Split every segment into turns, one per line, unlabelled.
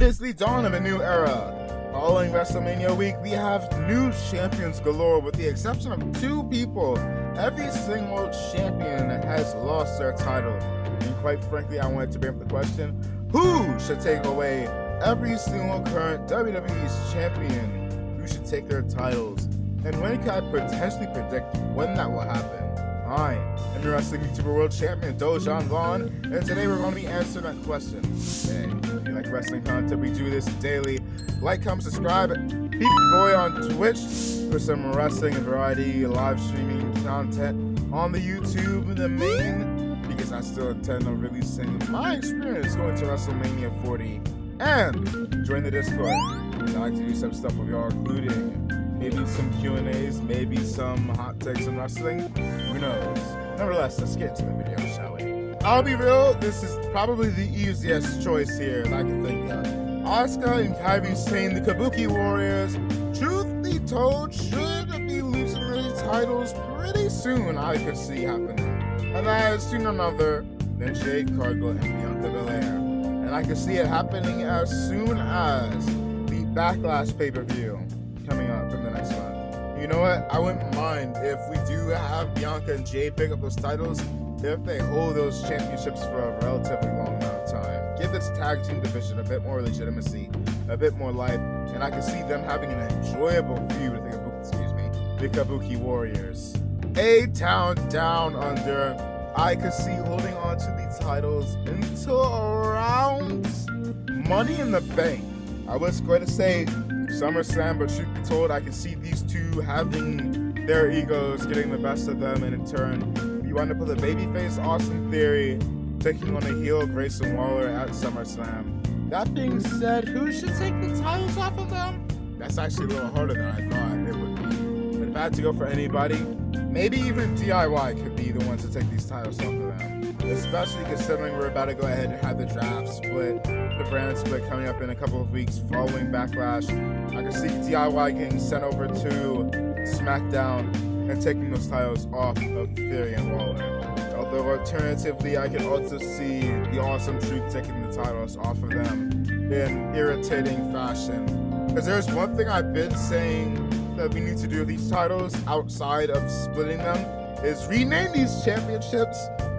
It is the dawn of a new era. Following WrestleMania week, we have new champions galore with the exception of two people. Every single champion has lost their title. And quite frankly, I wanted to bring up the question, who should take away every single current WWE's champion? Who should take their titles? And when can I potentially predict when that will happen? I am your wrestling YouTuber world champion, Dojan Vaughn, and today we're going to be answering that question. Hey, if you like wrestling content, we do this daily. Like, comment, subscribe, peep your boy on Twitch for some wrestling and variety live streaming content on the YouTube in the main, because I still intend on releasing my experience going to WrestleMania 40 and join the Discord. I like to do some stuff with y'all, including maybe some Q&As, maybe some hot takes on wrestling. Who knows? Nevertheless, let's get into the video, shall we? I'll be real, this is probably the easiest choice here that I can think of. Asuka and Kairi Sane, the Kabuki Warriors, truth be told, should be losing their titles pretty soon, I could see happening. And that is soon another than Jade Cargill and Bianca Belair. And I could see it happening as soon as the Backlash pay-per-view coming up in the next month. You know what? I wouldn't mind if we do have Bianca and Jade pick up those titles, if they hold those championships for a relatively long amount of time. Give this tag team division a bit more legitimacy, a bit more life, and I can see them having an enjoyable feud with the Kabuki Warriors. A-Town Down Under, I could see holding on to the titles until around Money in the Bank. I was going to say SummerSlam, but truth be told, I can see these two having their egos getting the best of them, and in turn, you wind up with a babyface Austin Theory taking on a heel Grayson Waller at SummerSlam. That being said, who should take the titles off of them? That's actually a little harder than I thought it would be. But if I had to go for anybody, maybe even DIY could be the ones to take these titles off of them. Especially considering we're about to go ahead and have the draft split, the brand split coming up in a couple of weeks following Backlash. I can see DIY getting sent over to SmackDown and taking those titles off of Theory and Waller. Although alternatively, I can also see the Awesome Truth taking the titles off of them in irritating fashion. Because there's one thing I've been saying that we need to do with these titles outside of splitting them is rename these championships.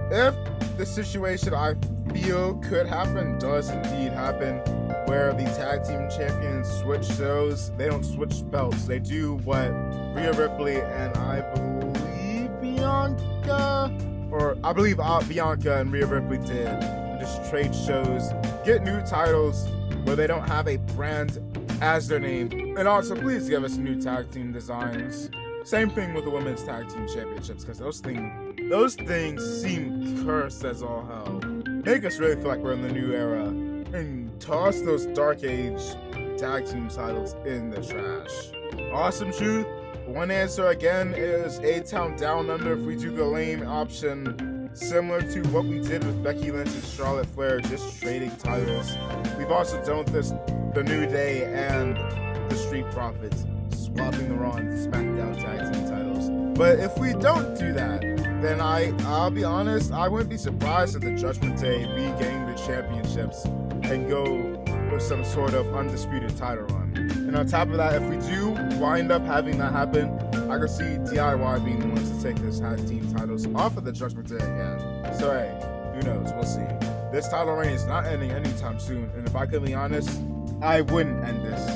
If the situation I feel could happen does indeed happen, where the tag team champions switch shows, they don't switch belts. They do what Rhea Ripley and I believe Bianca and Rhea Ripley did, and just trade shows, get new titles where they don't have a brand as their name, and also please give us new tag team designs. Same thing with the women's tag team championships, because those things seem cursed as all hell. Make us really feel like we're in the new era, and toss those Dark Age tag team titles in the trash. Awesome Truth, one answer again is A-Town Down Under if we do the lame option, similar to what we did with Becky Lynch and Charlotte Flair, just trading titles. We've also done this the New Day and the Street Profits, swapping the Raw and SmackDown tag team titles. But if we don't do that, then I'll be honest, I wouldn't be surprised if the Judgment Day regain the championships and go with some sort of undisputed title run. And on top of that, if we do wind up having that happen, I could see DIY being the ones to take those tag team titles off of the Judgment Day again. So hey, who knows, we'll see. This title reign is not ending anytime soon, and if I can be honest, I wouldn't end this.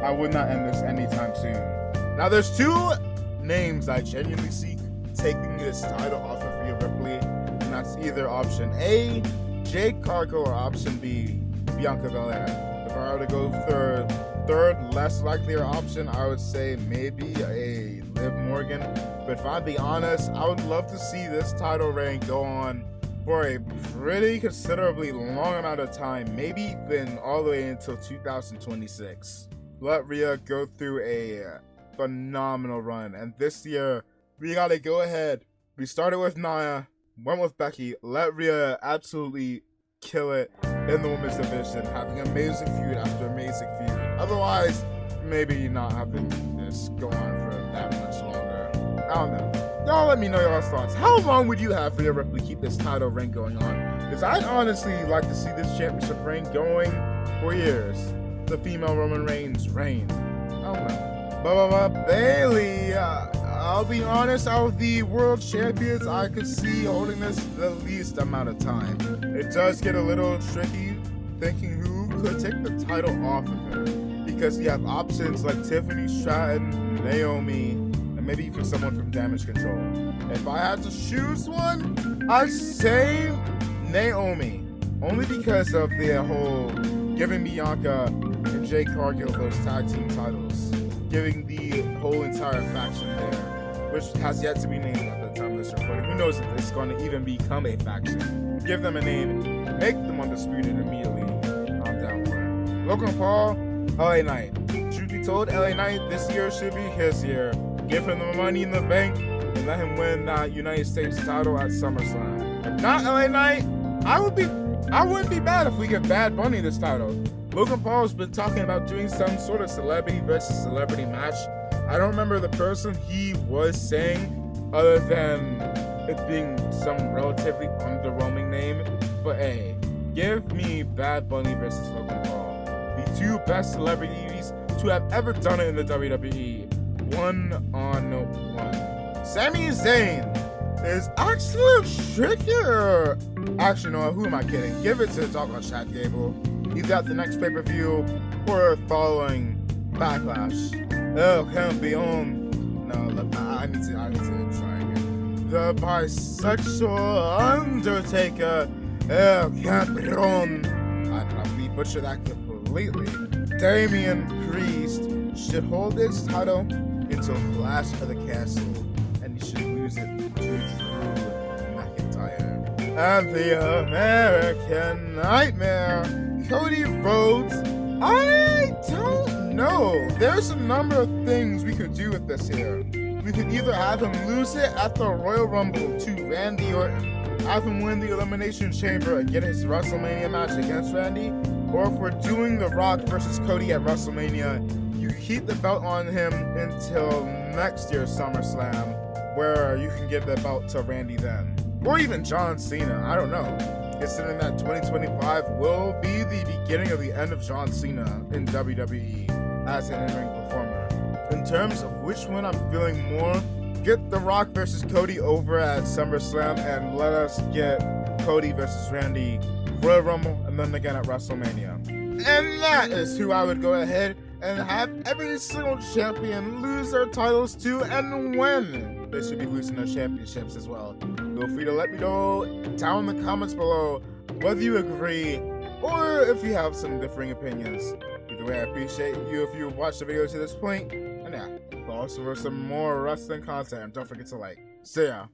I would not end this anytime soon. Now there's two names I genuinely see taking this title off of Rhea Ripley, and that's either option A, Jade Cargill, or option B, Bianca Belair. If I were to go for third less likelier option, I would say maybe a Liv Morgan. But if I'd be honest, I would love to see this title reign go on for a pretty considerably long amount of time, maybe even all the way until 2026. Let Rhea go through a phenomenal run, and this year we gotta go ahead. We started with Nia, went with Becky, let Rhea absolutely kill it in the women's division, having amazing feud after amazing feud. Otherwise, maybe not having this go on for that much longer. I don't know. Y'all let me know y'all's thoughts. How long would you have Rhea Ripley keep this title reign going on? Because I'd honestly like to see this championship reign going for years, the female Roman Reigns reigned. Oh no. Bailey, I'll be honest, out of the world champions, I could see holding this the least amount of time. It does get a little tricky thinking who could take the title off of her, because you have options like Tiffany Stratton, Naomi, and maybe even someone from Damage Control. If I had to choose one, I'd say Naomi, only because of the whole giving Bianca and Jade Cargill those tag team titles, giving the whole entire faction there, which has yet to be named at the time of this recording. Who knows if it's going to even become a faction? Give them a name, make them undisputed immediately. I'm down for it. Logan Paul, LA Knight. Truth be told, LA Knight this year should be his year. Give him the money in the bank and let him win that United States title at SummerSlam. If not LA Knight, I wouldn't be bad if we get Bad Bunny this title. Logan Paul's been talking about doing some sort of celebrity versus celebrity match. I don't remember the person he was saying, other than it being some relatively underwhelming name. But hey, give me Bad Bunny versus Logan Paul, the two best celebrities to have ever done it in the WWE, 1-on-1. Sami Zayn is actually trickier. Actually, no, who am I kidding? Give it to the Doggone Chad Gable. Either at the next pay-per-view or following Backlash. El Campeon. No, look, I need to try again. The bisexual Undertaker. El Campeon. I probably butchered that completely. Damian Priest should hold this title until Clash of the Castle, and he should lose it to Drew McIntyre. And the American Nightmare, Cody Rhodes. I don't know. There's a number of things we could do with this here. We could either have him lose it at the Royal Rumble to Randy Orton, have him win the Elimination Chamber and get his WrestleMania match against Randy, or if we're doing The Rock versus Cody at WrestleMania, you can keep the belt on him until next year's SummerSlam, where you can give the belt to Randy then. Or even John Cena, I don't know. Considering that 2025 will be the beginning of the end of John Cena in WWE as an in-ring performer. In terms of which one I'm feeling more, get The Rock versus Cody over at SummerSlam and let us get Cody versus Randy, Royal Rumble, and then again at WrestleMania. And that is who I would go ahead and have every single champion lose their titles to, and when they should be losing their championships as well. Feel free to let me know down in the comments below whether you agree or if you have some differing opinions. Either way, I appreciate you if you watched the video to this point. And yeah, follow us for some more wrestling content. Don't forget to like. See ya.